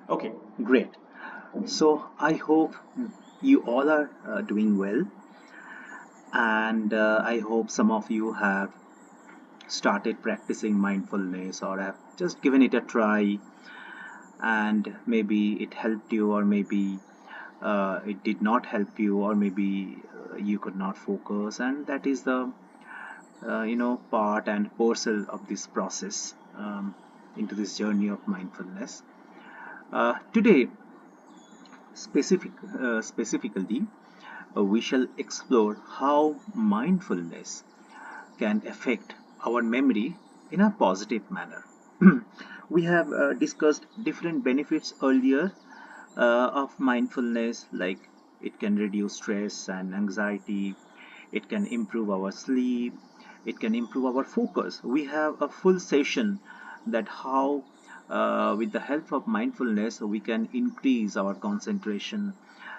Okay, great. So I hope you all are doing well, and I hope some of you have started practicing mindfulness or have just given it a try, and maybe it helped you, or maybe it did not help you, or maybe you could not focus, and that is the part and parcel of this process into this journey of mindfulness. Today, specifically, we shall explore how mindfulness can affect our memory in a positive manner. We have discussed different benefits earlier of mindfulness, like it can reduce stress and anxiety, it can improve our sleep, it can improve our focus. We have a full session that how with the help of mindfulness we can increase our concentration,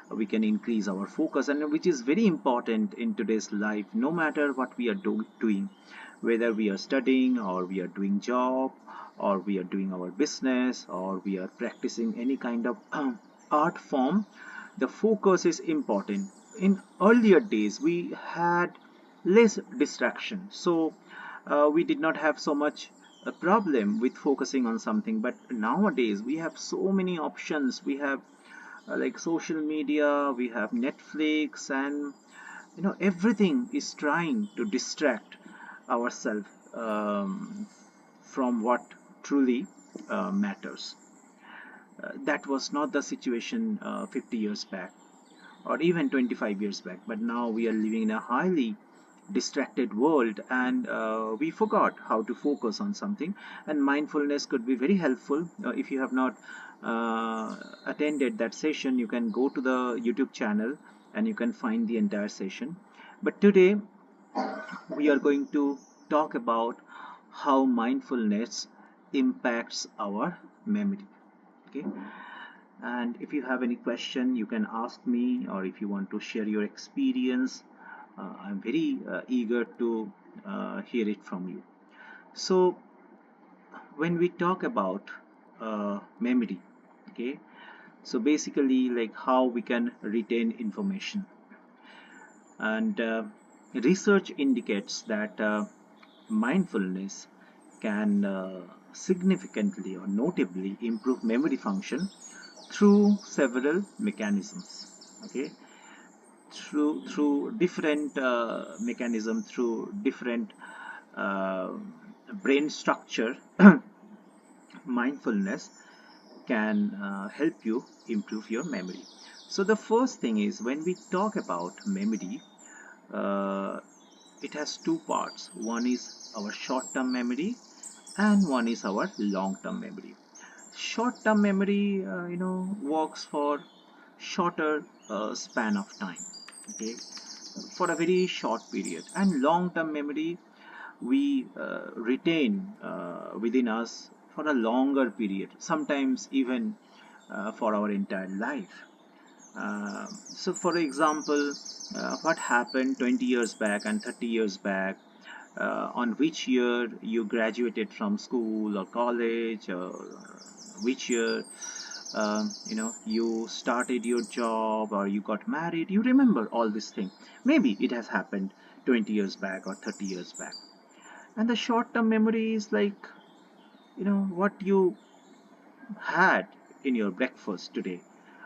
we can increase our focus, and which is very important in today's life, no matter what we are doing, whether we are studying or we are doing job or we are doing our business or we are practicing any kind of art form. The focus is important. In earlier days we had less distraction, so we did not have so much a problem with focusing on something. But nowadays we have so many options. We have like social media, we have Netflix, and everything is trying to distract ourselves from what truly matters. That was not the situation 50 years back or even 25 years back, but now we are living in a highly distracted world, and we forgot how to focus on something. And mindfulness could be very helpful. If you have not attended that session, you can go to the YouTube channel and you can find the entire session. But today we are going to talk about how mindfulness impacts our memory. Okay, and if you have any question you can ask me, or if you want to share your experience, I'm very eager to hear it from you. So when we talk about memory, okay, so basically like how we can retain information, and research indicates that mindfulness can significantly or notably improve memory function through several mechanisms. Okay, through different mechanism, through different uh, brain structure. Mindfulness can help you improve your memory. So the first thing is, when we talk about memory, uh, it has two parts. One is our short-term memory and one is our long-term memory. Short-term memory works for shorter span of time, okay, for a very short period. And long-term memory we retain within us for a longer period, sometimes even for our entire life. So for example, what happened 20 years back and 30 years back, on which year you graduated from school or college, or which year you started your job or you got married, you remember all these things. Maybe it has happened 20 years back or 30 years back. And the short term memory is like what you had in your breakfast today,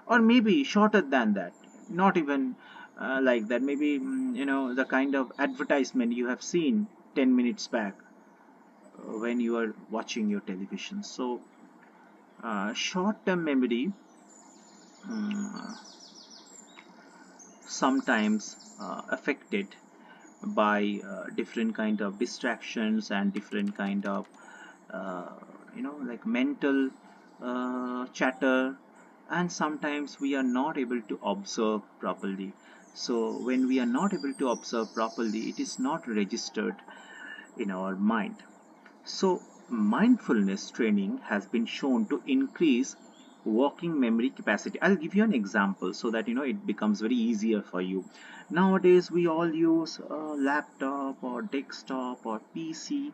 or maybe shorter than that, not even like that. Maybe the kind of advertisement you have seen 10 minutes back when you are watching your television. So short term memory sometimes affected by different kind of distractions and different kind of like mental chatter, and sometimes we are not able to observe properly. So when we are not able to observe properly, it is not registered in our mind. So mindfulness training has been shown to increase working memory capacity. I'll give you an example so that it becomes very easier for you. Nowadays we all use a laptop or desktop or PC.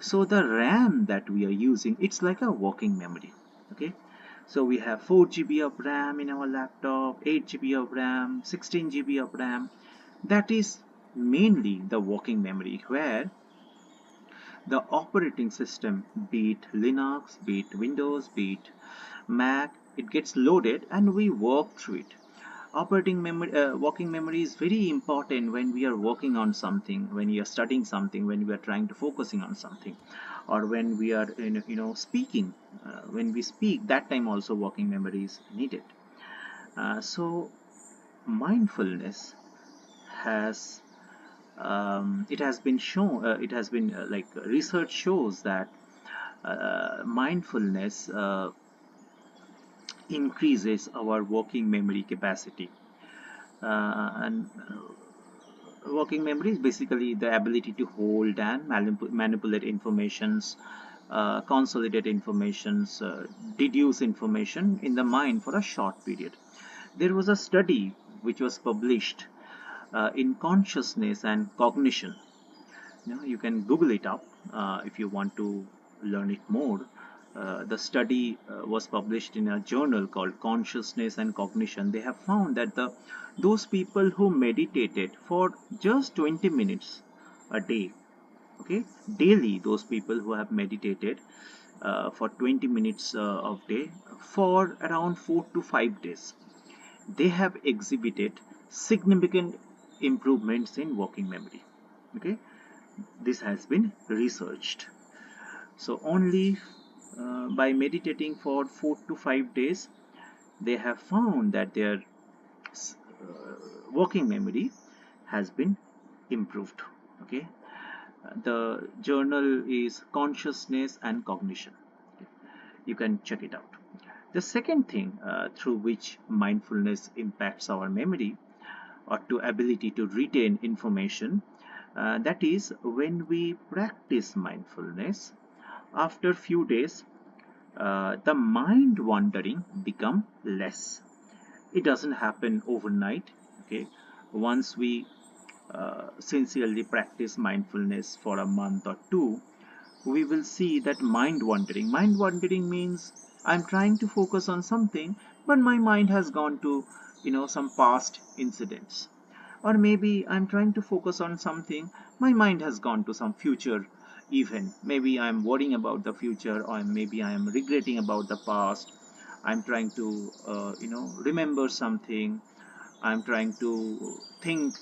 So the RAM that we are using, it's like a working memory. Okay, So we have 4 GB of RAM in our laptop, 8 GB of RAM, 16 GB of RAM. That is mainly the working memory, where the operating system, be it Linux, be it Windows, be it Mac, it gets loaded and we work through it. Operating memory, working memory is very important when we are working on something, when we are studying something, when we are trying to focusing on something, or when we are speaking. When we speak, that time also working memory is needed. So mindfulness has it has been shown, it has been like research shows that mindfulness increases our working memory capacity. And working memory is basically the ability to hold and manipulate informations, consolidate informations, deduce information in the mind for a short period. There was a study which was published in consciousness and cognition. You can Google it up if you want to learn it more. The study was published in a journal called Consciousness and Cognition. They have found that those people who meditated for just 20 minutes a day, okay, daily, those people who have meditated for 20 minutes of day for around 4 to 5 days, they have exhibited significant improvements in working memory. Okay, this has been researched. So only by meditating for 4 to 5 days, they have found that their working memory has been improved. Okay, the journal is Consciousness and Cognition. You can check it out. The second thing through which mindfulness impacts our memory or to ability to retain information, that is when we practice mindfulness, after few days the mind wandering become less. It doesn't happen overnight. Okay, once we sincerely practice mindfulness for a month or two, we will see that mind wandering means I'm trying to focus on something, but my mind has gone to some past incidents. Or maybe I'm trying to focus on something, my mind has gone to some future event. Maybe I'm worrying about the future, or maybe I'm regretting about the past. I'm trying to remember something. I'm trying to think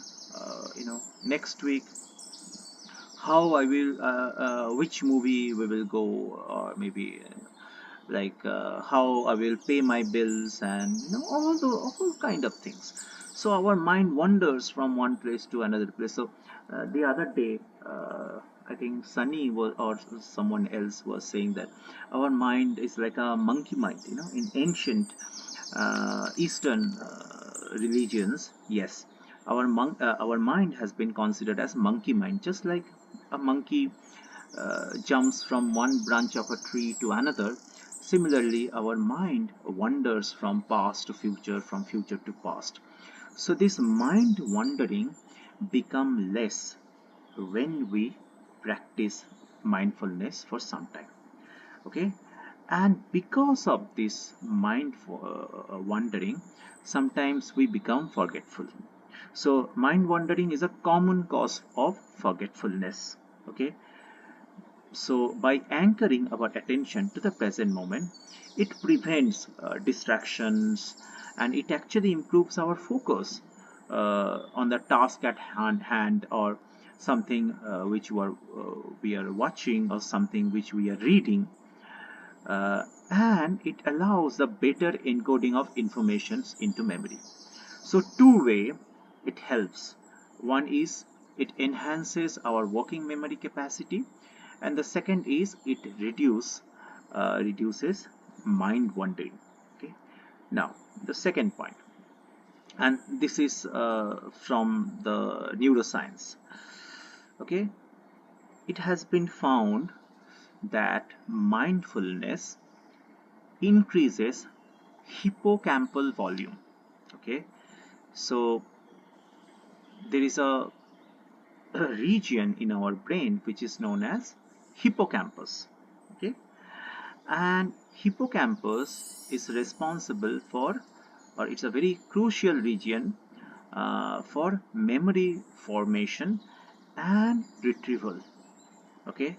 next week how I will which movie we will go, or maybe like how I will pay my bills, and all kind of things. So our mind wanders from one place to another place. So the other day, I think Sunny was, or someone else was saying that our mind is like a monkey mind. In ancient Eastern religions, yes, our mind has been considered as monkey mind, just like a monkey jumps from one branch of a tree to another. Similarly, our mind wanders from past to future, from future to past. So this mind wandering become less when we practice mindfulness for some time. Okay, and because of this mind wandering, sometimes we become forgetful. So mind wandering is a common cause of forgetfulness. Okay, so by anchoring our attention to the present moment, it prevents distractions, and it actually improves our focus on the task at hand, or something which we are watching, or something which we are reading. And it allows the better encoding of informations into memory. So two-way it helps. One is it enhances our working memory capacity, and the second is it reduces mind wandering. Okay, now the second point, and this is from the neuroscience. Okay, it has been found that mindfulness increases hippocampal volume. Okay, so there is a region in our brain which is known as hippocampus. Okay, and hippocampus is responsible for, or it's a very crucial region for memory formation and retrieval. Okay,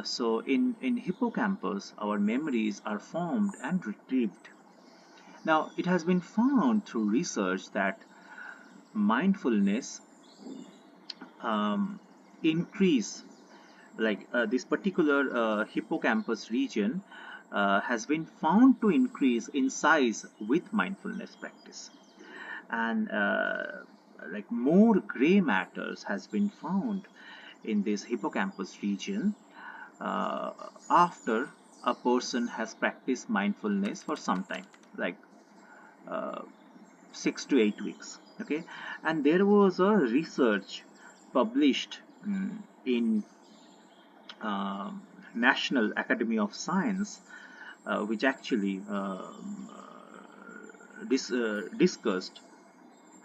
so in hippocampus, our memories are formed and retrieved. Now, it has been found through research that mindfulness um, increase, like this particular hippocampus region has been found to increase in size with mindfulness practice, and like more gray matters has been found in this hippocampus region uh, after a person has practiced mindfulness for some time, like uh, 6 to 8 weeks. Okay, and there was a research published in National Academy of Science, which actually discussed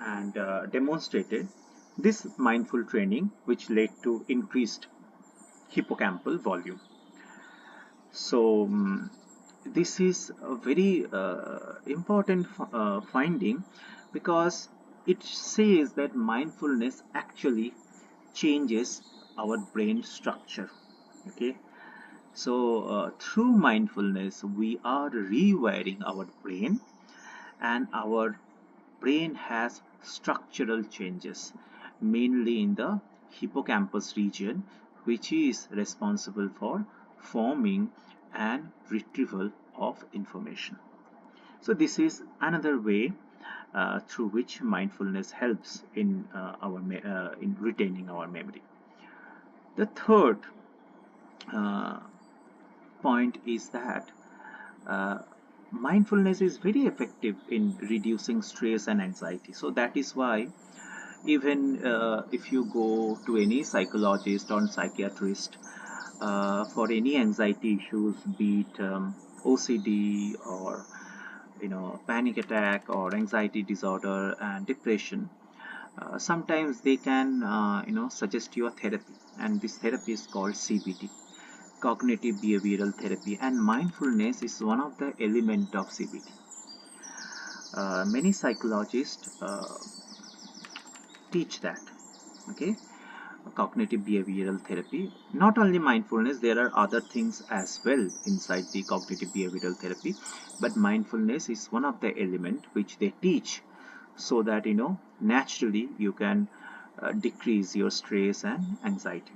and demonstrated this mindful training, which led to increased hippocampal volume. So this is a very important finding, because it says that mindfulness actually changes our brain structure. Okay, so through mindfulness we are rewiring our brain, and our brain has structural changes, mainly in the hippocampus region, which is responsible for forming and retrieval of information. So this is another way through which mindfulness helps in in retaining our memory. The third uh, point is that uh, mindfulness is very effective in reducing stress and anxiety. So that is why, even if you go to any psychologist or psychiatrist for any anxiety issues, be it OCD or panic attack or anxiety disorder and depression, sometimes they can suggest you a therapy, and this therapy is called CBT, cognitive behavioral therapy, and mindfulness is one of the element of CBT. Many psychologists teach that. Okay, cognitive behavioral therapy, not only mindfulness, there are other things as well inside the cognitive behavioral therapy, but mindfulness is one of the element which they teach, so that naturally you can decrease your stress and anxiety.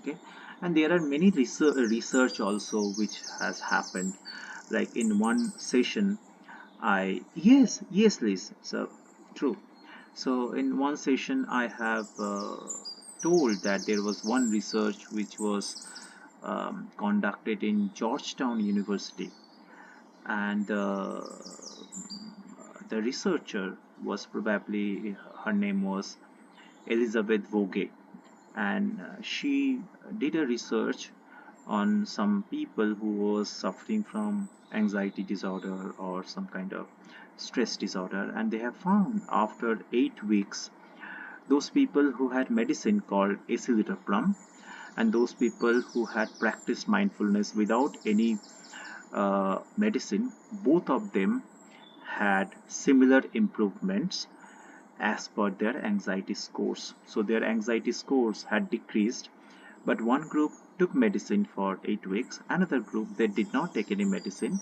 Okay, and there are many research also which has happened, like in one session I yes Liz, so true. So in one session I have told that there was one research which was conducted in Georgetown University, and the researcher was probably, her name was Elizabeth Voge, and she did a research on some people who was suffering from anxiety disorder or some kind of stress disorder, and they have found after 8 weeks, those people who had medicine called escitalopram and those people who had practiced mindfulness without any medicine, both of them had similar improvements as per their anxiety scores. So their anxiety scores had decreased, but one group took medicine for 8 weeks, another group they did not take any medicine,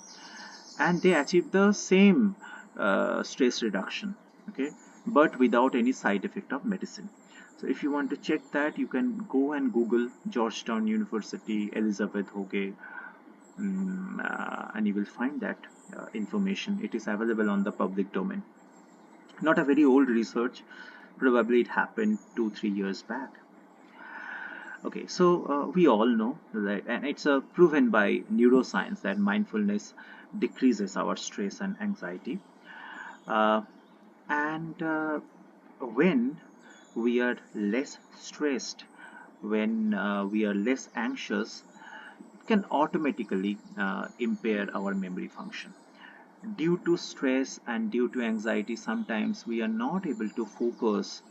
and they achieved the same stress reduction. Okay, but without any side effect of medicine. So if you want to check that, you can go and Google Georgetown University Elizabeth Hoge, and you will find that information. It is available on the public domain. Not a very old research, probably it happened 2-3 years back. Okay, so we all know that, and it's proven by neuroscience, that mindfulness decreases our stress and anxiety. And when we are less stressed, when we are less anxious, it can automatically impair our memory function. Due to stress and due to anxiety, sometimes we are not able to focus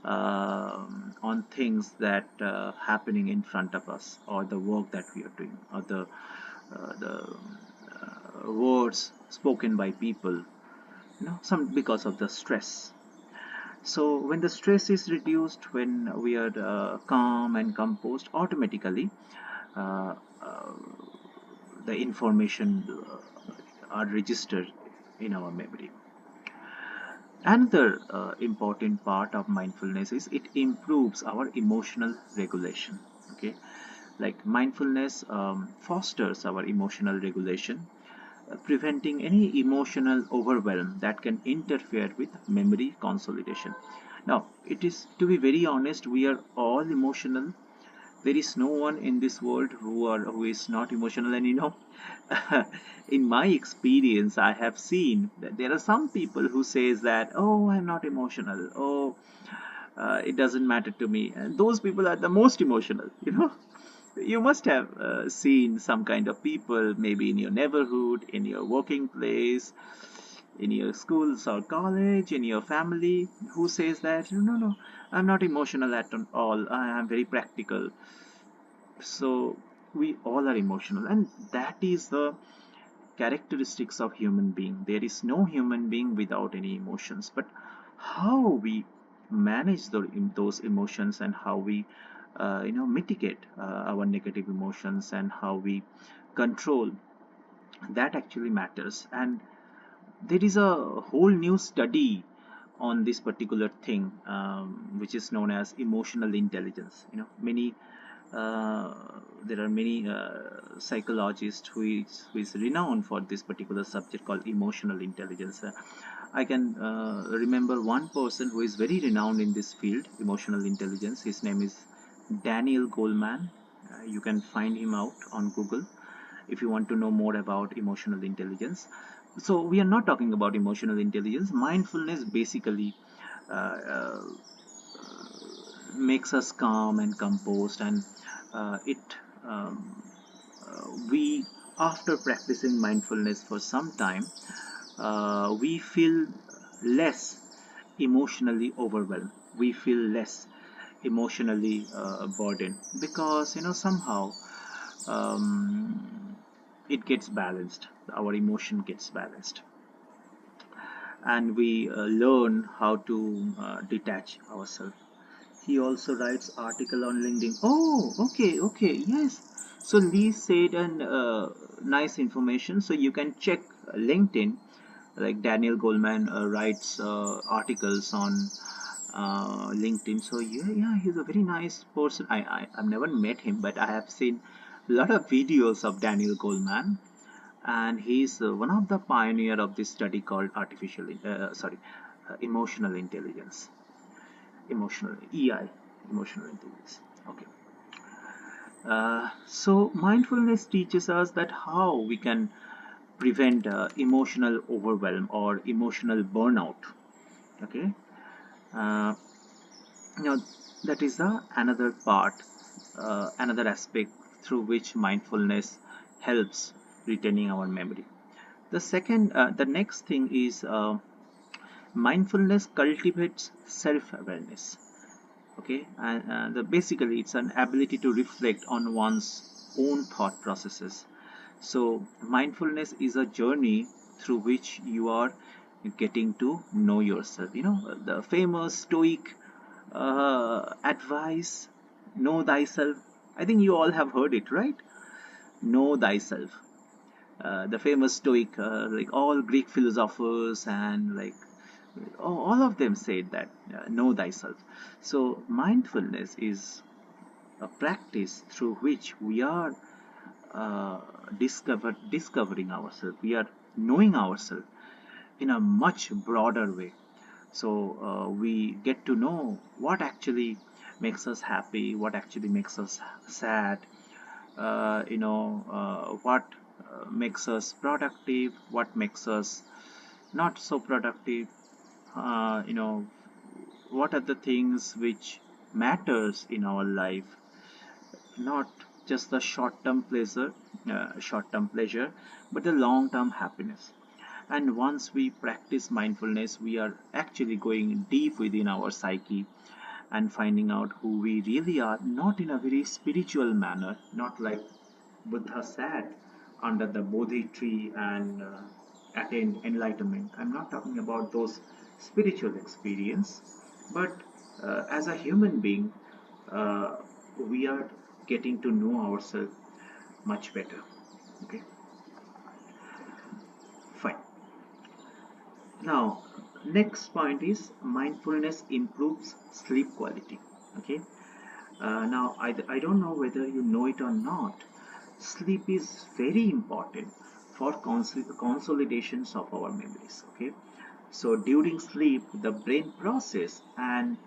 on things that happening in front of us, or the work that we are doing, or the the words spoken by people, some because of the stress. So when the stress is reduced, when we are calm and composed, automatically uh, uh, the information are registered in our memory. Another important part of mindfulness is it improves our emotional regulation. Okay, like mindfulness fosters our emotional regulation, preventing any emotional overwhelm that can interfere with memory consolidation. Now, it is, to be very honest, we are all emotional. There is no one in this world who is not emotional, and in my experience, I have seen that there are some people who says that, oh, I'm not emotional, oh, it doesn't matter to me, and those people are the most emotional. You must have seen some kind of people, maybe in your neighborhood, in your working place, in your schools or college, in your family, who says that, no, no, I'm not emotional at all, I am very practical. So we all are emotional, and that is the characteristics of human being. There is no human being without any emotions, but how we manage those emotions, and how we mitigate our negative emotions, and how we control, that actually matters. And there is a whole new study on this particular thing, which is known as emotional intelligence. Many uh, there are many psychologists who is renowned for this particular subject called emotional intelligence. I can remember one person who is very renowned in this field, emotional intelligence. His name is Daniel Goleman. You can find him out on Google if you want to know more about emotional intelligence. So we are not talking about emotional intelligence. Mindfulness basically uh, uh, makes us calm and composed, and it we after practicing mindfulness for some time, we feel less emotionally overwhelmed, we feel less emotionally burdened, because somehow it gets balanced, our emotion gets balanced, and we learn how to detach ourselves. He also writes article on LinkedIn. Oh, okay, okay, yes. So Lee said an nice information. So you can check LinkedIn. Like Daniel Goleman writes articles on LinkedIn. So yeah, yeah, he's a very nice person. I've never met him, but I have seen a lot of videos of Daniel Goleman, and he's one of the pioneer of this study called emotional intelligence, emotional EI, emotional intelligence. Okay. So mindfulness teaches us that how we can prevent emotional overwhelm or emotional burnout. Okay. Uh, now that is another part, another aspect through which mindfulness helps retaining our memory. The next thing is mindfulness cultivates self-awareness. Okay, and basically it's an ability to reflect on one's own thought processes. So mindfulness is a journey through which you are getting to know yourself. The famous stoic advice, know thyself. I think you all have heard it, right? Know thyself. The famous stoic, like all Greek philosophers, and like all of them said that, know thyself. So mindfulness is a practice through which we are discovering ourselves, we are knowing ourselves in a much broader way. So we get to know what actually makes us happy, what actually makes us sad, what makes us productive, what makes us not so productive, uh, you know what are the things which matters in our life, not just the short term pleasure, but the long term happiness. And once we practice mindfulness, we are actually going deep within our psyche and finding out who we really are, not in a very spiritual manner, not like Buddha said, under the Bodhi tree and attain enlightenment. I'm not talking about those spiritual experience, but as a human being, uh, we are getting to know ourselves much better. Okay, fine. Now, next point is mindfulness improves sleep quality. Okay, now I don't know whether you know it or not. Sleep is very important for consolidations of our memories. Okay, so during sleep, the brain process and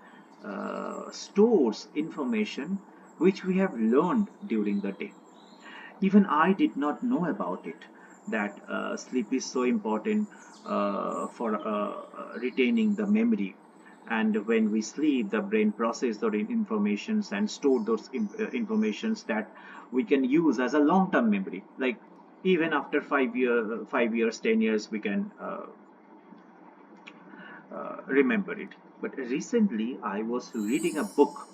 stores information which we have learned during the day. Even I did not know about it, that sleep is so important for retaining the memory. And when we sleep, the brain processes those informations and store those informations that we can use as a long-term memory. Like even after 5 years, 10 years, we can remember it. But recently, I was reading a book.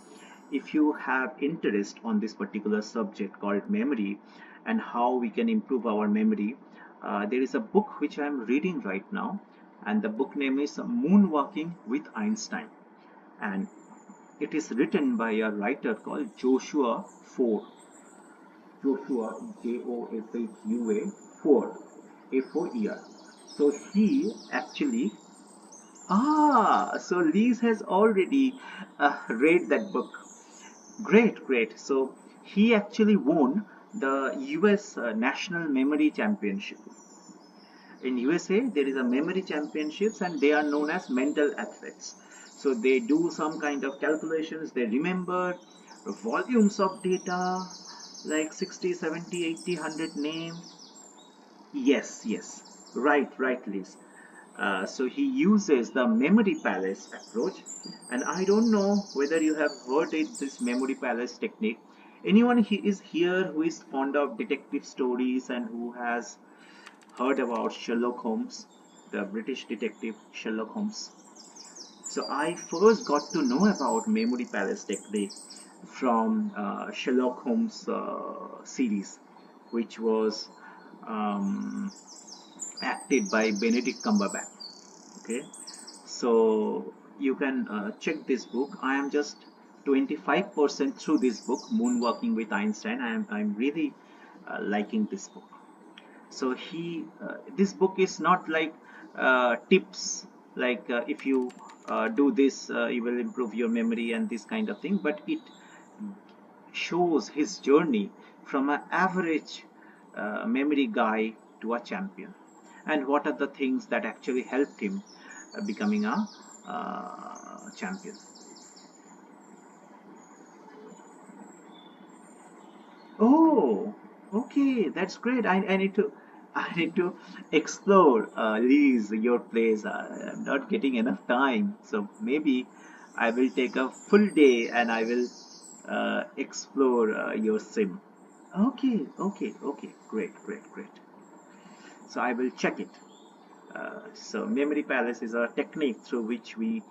If you have interest on this particular subject called memory and how we can improve our memory, there is a book which I am reading right now, and the book name is Moonwalking with Einstein, and it is written by a writer called Joshua Ford. Joshua, Joshua Ford, F-O-E-R. So he actually so Liz has already read that book. Great, great. So he actually won the US National Memory Championship. In USA, there is a memory championships and they are known as mental athletes. So they do some kind of calculations, they remember volumes of data like 60, 70, 80, 100 names. Yes, yes. Right, Liz. So he uses the memory palace approach, and I don't know whether you have heard it, this memory palace technique. Anyone is here who is fond of detective stories and who has heard about Sherlock Holmes, the British detective Sherlock Holmes? So I first got to know about memory palace technique from Sherlock Holmes series, which was um, acted by Benedict Cumberbatch. Okay, so you can check this book. I am just 25% through this book, Moonwalking with Einstein. I'm really liking this book. So this book is not like tips, like if you do this, you will improve your memory and this kind of thing, but it shows his journey from an average memory guy to a champion, and what are the things that actually helped him becoming a champion. Oh, okay, that's great. I need to I need to explore Lee's your place. I'm not getting enough time, so maybe I will take a full day and I will explore your sim. Okay, great. So I will check it. So memory palace is a technique through which we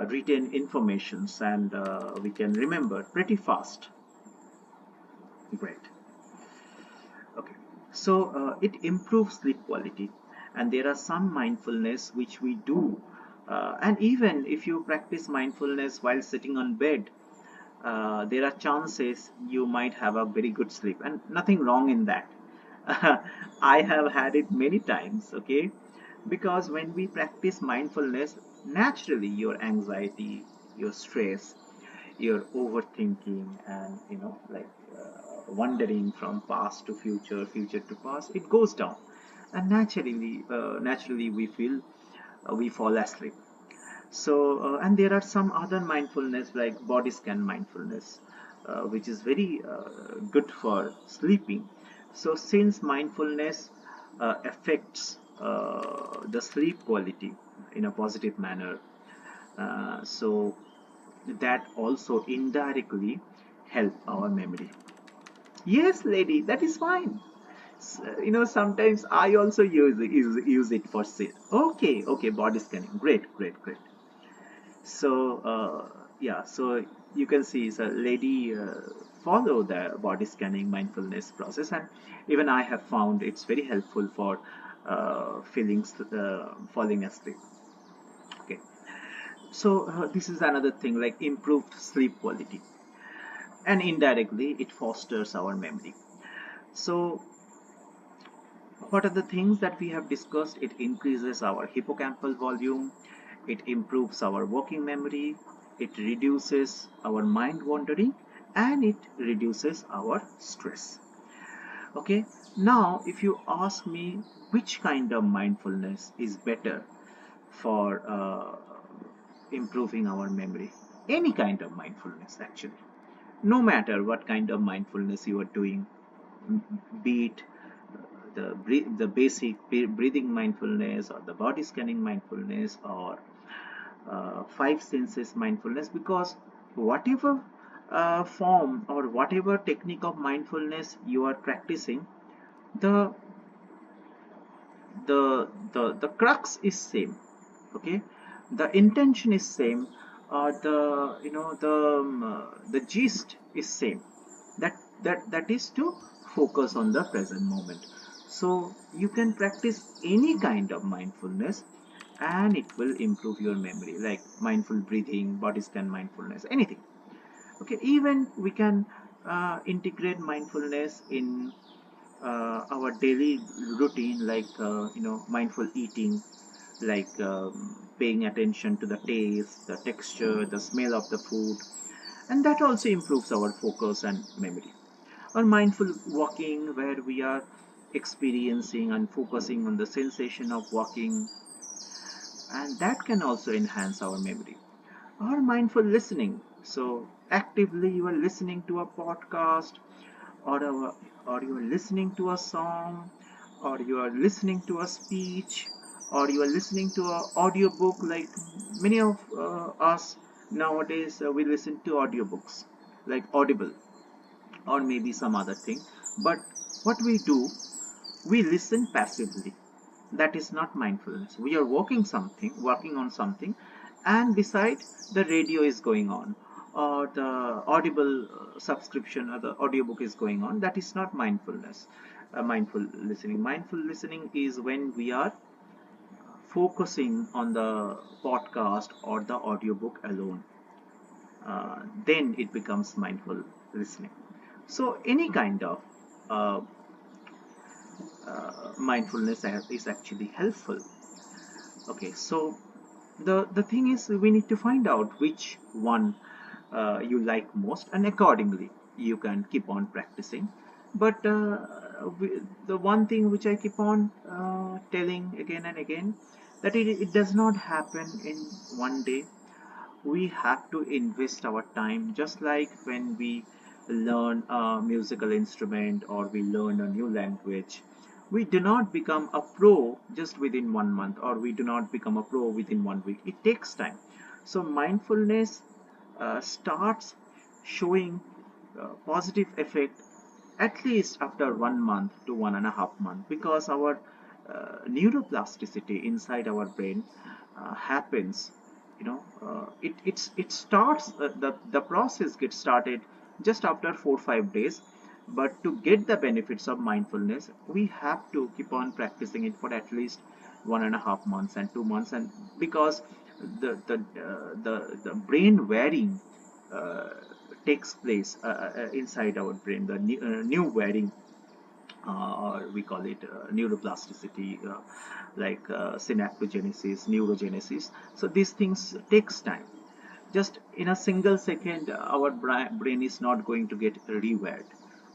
retain informations and we can remember pretty fast. Great. Okay. So it improves sleep quality, and there are some mindfulness which we do. And even if you practice mindfulness while sitting on bed, there are chances you might have a very good sleep, and nothing wrong in that. I have had it many times, okay? Because when we practice mindfulness, naturally your anxiety, your stress, your overthinking, and like wandering from past to future, future to past, it goes down, and naturally we fall asleep. So, and there are some other mindfulness like body scan mindfulness, which is very good for sleeping. So, since mindfulness affects the sleep quality in a positive manner, so that also indirectly help our memory. Yes, lady, that is fine. Sometimes I also use it for sale. Okay, body scanning. Great. So yeah, so you can see it's a lady follow the body scanning mindfulness process, and even I have found it's very helpful for falling asleep. Okay, so this is another thing, like improved sleep quality, and indirectly it fosters our memory. So what are the things that we have discussed? It increases our hippocampal volume, it improves our working memory, it reduces our mind wandering, and it reduces our stress. Okay, now if you ask me which kind of mindfulness is better for improving our memory, any kind of mindfulness actually, no matter what kind of mindfulness you are doing, be it the basic breathing mindfulness, or the body scanning mindfulness, or five senses mindfulness, because whatever form or whatever technique of mindfulness you are practicing, the the crux is same. Okay, the intention is same, the gist is same, that is to focus on the present moment. So you can practice any kind of mindfulness and it will improve your memory, like mindful breathing, body scan mindfulness, anything. Okay, even we can integrate mindfulness in our daily routine, like mindful eating, like paying attention to the taste, the texture, the smell of the food, and that also improves our focus and memory. Or mindful walking, where we are experiencing and focusing on the sensation of walking, and that can also enhance our memory. Or mindful listening, so actively you are listening to a podcast, or or you are listening to a song, or you are listening to a speech, or you are listening to a audiobook, like many of us nowadays, we listen to audiobooks like Audible or maybe some other thing. But what we do, we listen passively. That is not mindfulness. We are working on something, and beside, the radio is going on, or the Audible subscription or the audiobook is going on. That is not mindfulness. Mindful listening, is when we are focusing on the podcast or the audiobook alone. Then it becomes mindful listening. So any kind of uh, mindfulness is actually helpful. Okay, so the thing is, we need to find out which one you like most, and accordingly you can keep on practicing. But the one thing which I keep on telling again and again, that it does not happen in one day. We have to invest our time, just like when we learn a musical instrument or we learn a new language. We do not become a pro just within 1 month, or we do not become a pro within 1 week. It takes time. So mindfulness starts showing positive effect at least after 1 month to 1.5 months, because our neuroplasticity inside our brain happens. It starts, the process gets started just after 4 5 days. But to get the benefits of mindfulness, we have to keep on practicing it for at least 1.5 months and 2 months, and because the brain wiring uh, takes place inside our brain, the new wiring, or we call it neuroplasticity, like synaptogenesis, neurogenesis. So these things takes time. Just in a single second, our brain is not going to get rewired.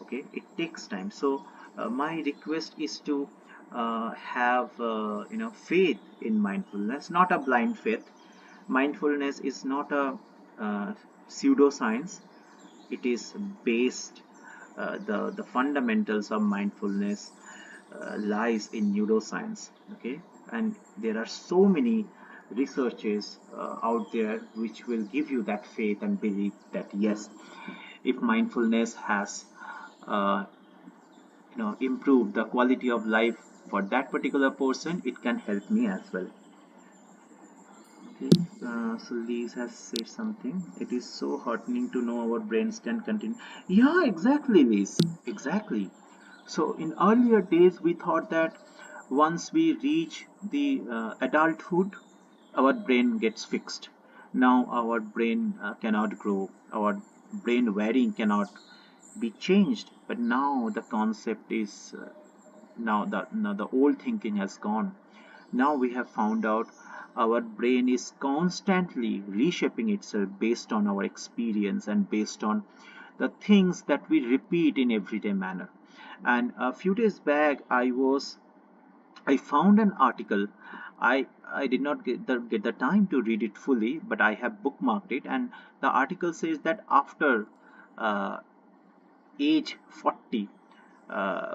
Okay, it takes time. So my request is to have faith in mindfulness, not a blind faith. Mindfulness is not a pseudoscience. It is based, the fundamentals of mindfulness lies in neuroscience. Okay, and there are so many researches out there which will give you that faith and belief that yes, if mindfulness has uh, improved the quality of life for that particular person, it can help me as well. Okay, so Liz has said something. It is so heartening to know our brains can continue. Yeah, exactly, Liz. Exactly. So in earlier days, we thought that once we reach the adulthood, our brain gets fixed. Now our brain cannot grow. Our brain wiring cannot be changed. But now the concept is now the old thinking has gone. Now we have found out our brain is constantly reshaping itself based on our experience and based on the things that we repeat in everyday manner. And a few days back, I found an article. I did not get the time to read it fully, but I have bookmarked it. And the article says that after uh, age 40,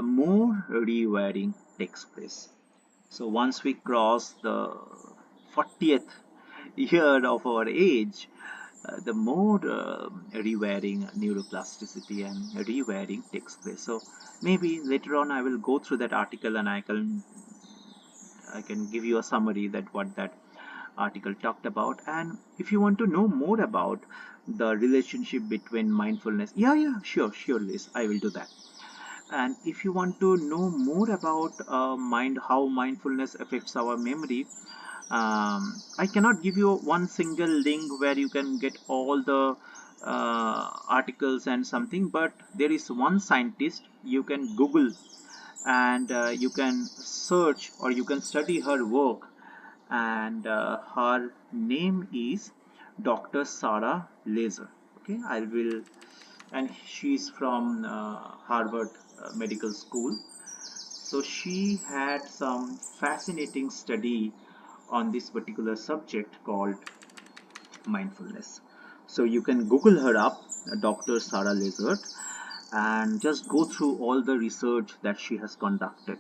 more rewiring takes place. So once we cross the 40th year of our age, the more rewiring, neuroplasticity, and rewiring takes place. So maybe later on I will go through that article and I can give you a summary that what that article talked about. And if you want to know more about the relationship between mindfulness, yeah, sure, Liz, I will do that. And if you want to know more about how mindfulness affects our memory, I cannot give you one single link where you can get all the articles and something, but there is one scientist you can Google, and you can search or you can study her work, and her name is Dr. Sarah Laser. Okay, I will, and she's from Harvard Medical School. So she had some fascinating study on this particular subject called mindfulness. So you can Google her up, Dr. Sarah Lizard, and just go through all the research that she has conducted.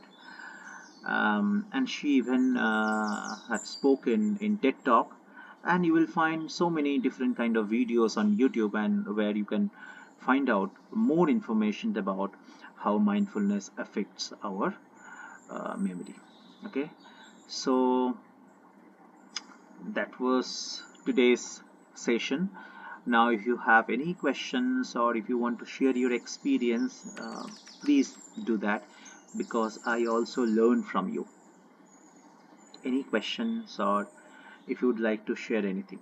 And she even had spoken in TED Talk, and you will find so many different kind of videos on YouTube, and where you can find out more information about how mindfulness affects our memory. Okay, so that was today's session. Now if you have any questions or if you want to share your experience, please do that, because I also learn from you. Any questions, or if you would like to share anything?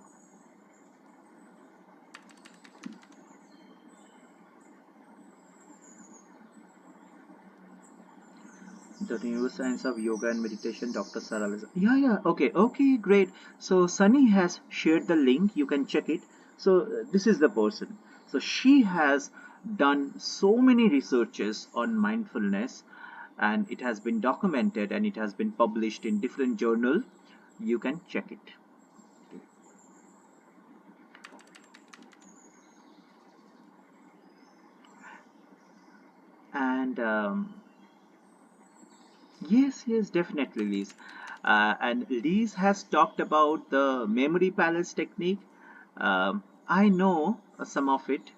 The neuroscience of yoga and meditation, Dr. Sarah. Yeah, okay, great. So Sunny has shared the link, you can check it. So this is the person. So she has done so many researches on mindfulness, and it has been documented and it has been published in different journal. You can check it. And yes, definitely, Liz. And Liz has talked about the memory palace technique. I know some of it,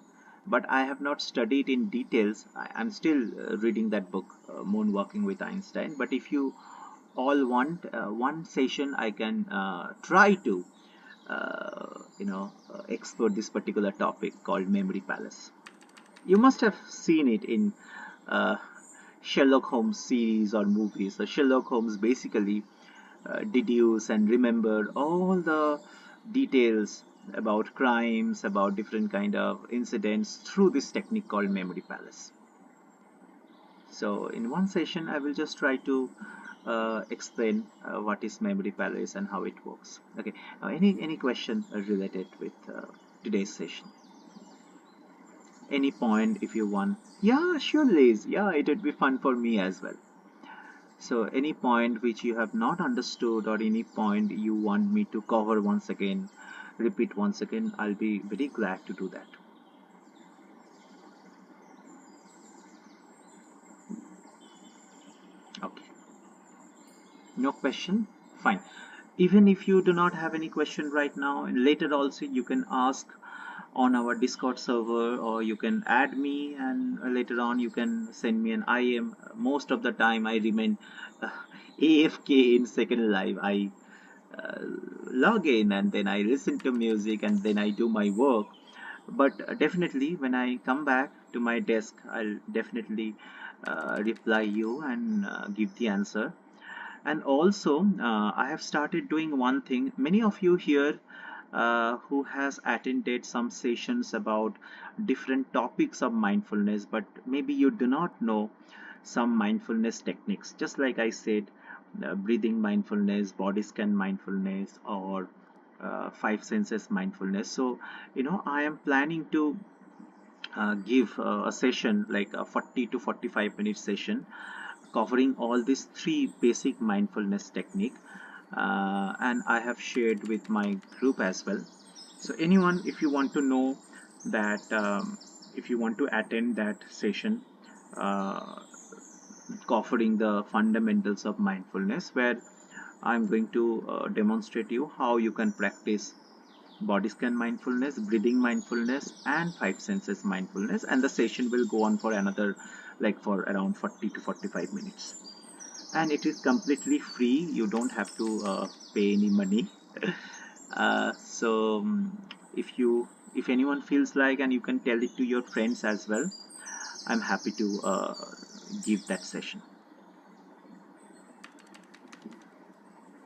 but I have not studied in details. I'm still reading that book, Moonwalking with Einstein. But if you all want one session, I can try to, explore this particular topic called memory palace. You must have seen it in uh, Sherlock Holmes series or movies. So Sherlock Holmes basically deduce and remember all the details about crimes, about different kind of incidents through this technique called memory palace. So in one session, I will just try to explain what is memory palace and how it works. Okay. Any question related with today's session? Any point if you want? Yeah, sure, Liz. Yeah, it would be fun for me as well. So any point which you have not understood, or any point you want me to cover once again, repeat once again, I'll be very glad to do that. Okay. No question? Fine. Even if you do not have any question right now, and later also you can ask on our Discord server, or you can add me, and later on you can send me an IM. Most of the time I remain uh, AFK in second live. I log in, and then I listen to music, and then I do my work. But definitely when I come back to my desk, I'll definitely reply you and give the answer. And also I have started doing one thing. Many of you here who has attended some sessions about different topics of mindfulness, but maybe you do not know some mindfulness techniques, just like I said, breathing mindfulness, body scan mindfulness, or five senses mindfulness. So I am planning to give a session like a 40 to 45 minute session covering all these three basic mindfulness technique, and I have shared with my group as well. So anyone, if you want to know that, if you want to attend that session uh, covering the fundamentals of mindfulness, where I'm going to demonstrate you how you can practice body scan mindfulness, breathing mindfulness, and five senses mindfulness, and the session will go on for another, like for around 40 to 45 minutes, and it is completely free. You don't have to pay any money. So if anyone feels like, and you can tell it to your friends as well, I'm happy to give that session.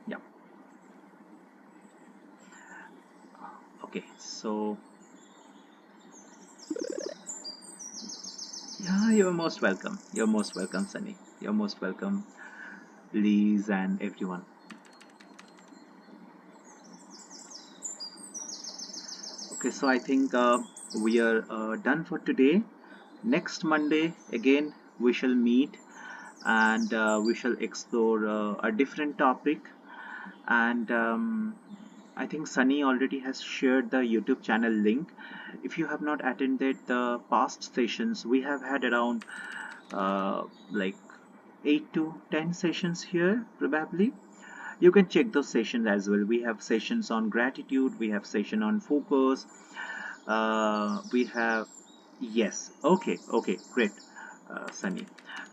Yeah. Okay, so yeah, you're most welcome. You're most welcome, Sunny. You're most welcome, Liz, and everyone. Okay, so I think we are done for today. Next Monday, again, we shall meet, and we shall explore a different topic. And I think Sunny already has shared the YouTube channel link. If you have not attended the past sessions, we have had around like 8 to 10 sessions here, probably. You can check those sessions as well. We have sessions on gratitude, we have session on focus, we have, yes, okay, okay, great, Sunny.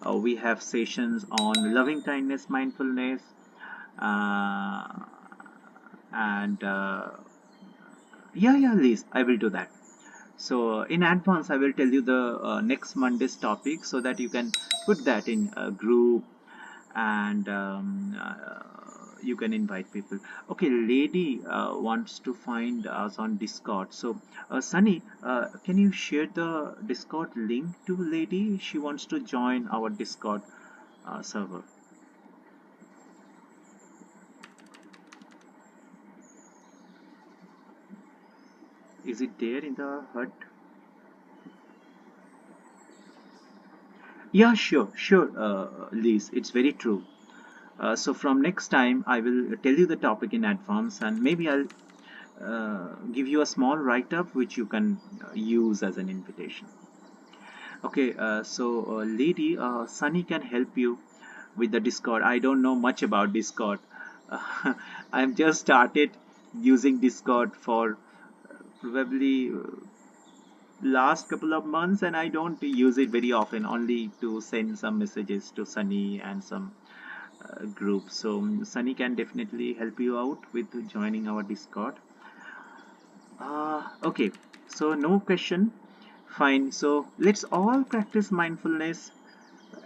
We have sessions on loving kindness mindfulness, uh, and yeah, Liz, I will do that. So in advance, I will tell you the next Monday's topic, so that you can put that in a group, and you can invite people. Okay, lady wants to find us on Discord. So Sunny, can you share the Discord link to lady? She wants to join our Discord server. Is it there in the hut? Yeah, sure, Liz, it's very true. So from next time, I will tell you the topic in advance, and maybe I'll give you a small write-up which you can use as an invitation. Okay, so lady, Sunny can help you with the Discord. I don't know much about Discord. I've just started using Discord for probably last couple of months, and I don't use it very often, only to send some messages to Sunny and some group. So Sunny can definitely help you out with joining our Discord. Okay, so no question. Fine. So let's all practice mindfulness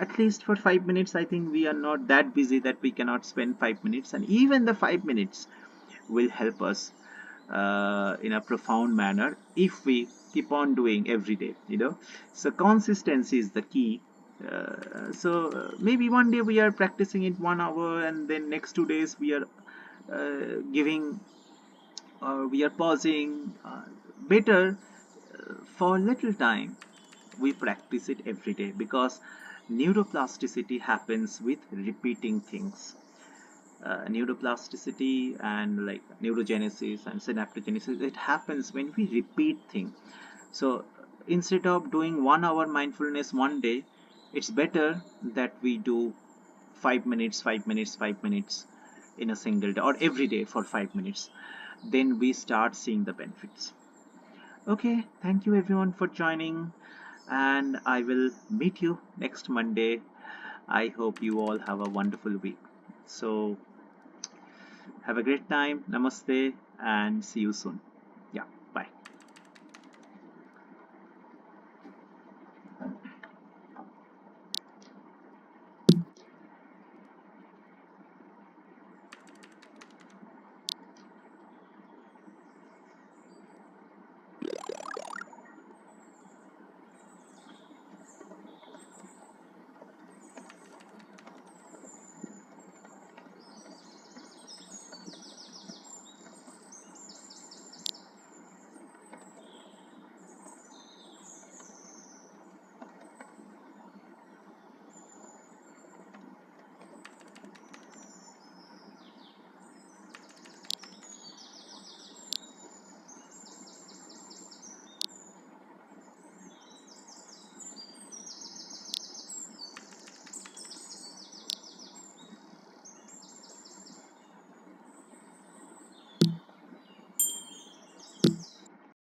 at least for 5 minutes. I think we are not that busy that we cannot spend 5 minutes, and even the 5 minutes will help us in a profound manner if we keep on doing every day. So consistency is the key. Maybe one day we are practicing it 1 hour, and then next 2 days we are giving, or we are pausing. Better for little time we practice it every day, because neuroplasticity happens with repeating things. Neuroplasticity and like neurogenesis and synaptogenesis, it happens when we repeat things. So instead of doing 1 hour mindfulness one day, it's better that we do 5 minutes, 5 minutes, 5 minutes in a single day, or every day for 5 minutes. Then we start seeing the benefits. Okay, thank you everyone for joining, and I will meet you next Monday. I hope you all have a wonderful week. So Have a great time. Namaste and see you soon.